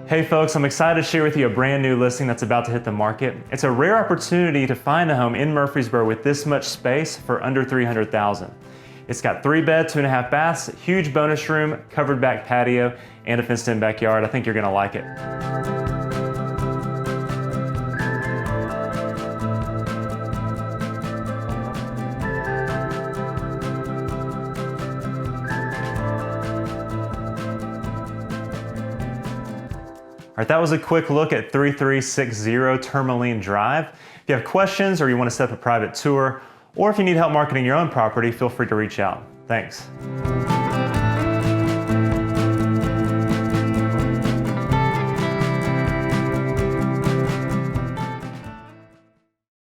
Hey folks, I'm excited to share with you a brand new listing that's about to hit the market. It's a rare opportunity to find a home in Murfreesboro with this much space for under $300,000. It's got 3 beds, 2.5 baths, huge bonus room, covered back patio, and a fenced-in backyard. I think you're gonna like it. All right, that was a quick look at 3360 Tourmaline Drive. If you have questions or you want to set up a private tour, or if you need help marketing your own property, feel free to reach out. Thanks.